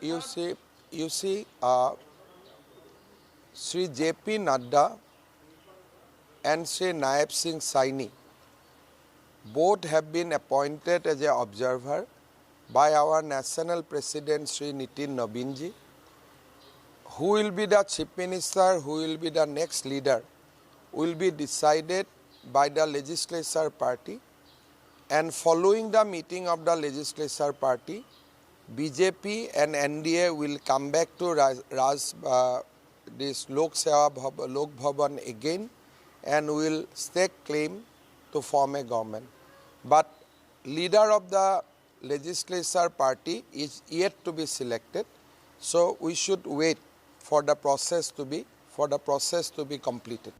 You see, you see, Sri J.P. Nadda and Sri Naib Singh Saini both have been appointed as an observer by our national president Sri Nitin Nabinji. Who will be the chief minister, who will be the next leader, will be decided by the legislature party, and following the meeting of the legislature party, BJP and NDA will come back to this Lok Bhavan again and will stake claim to form a government. But leader of the legislature party is yet to be selected, so we should wait for the process to be completed.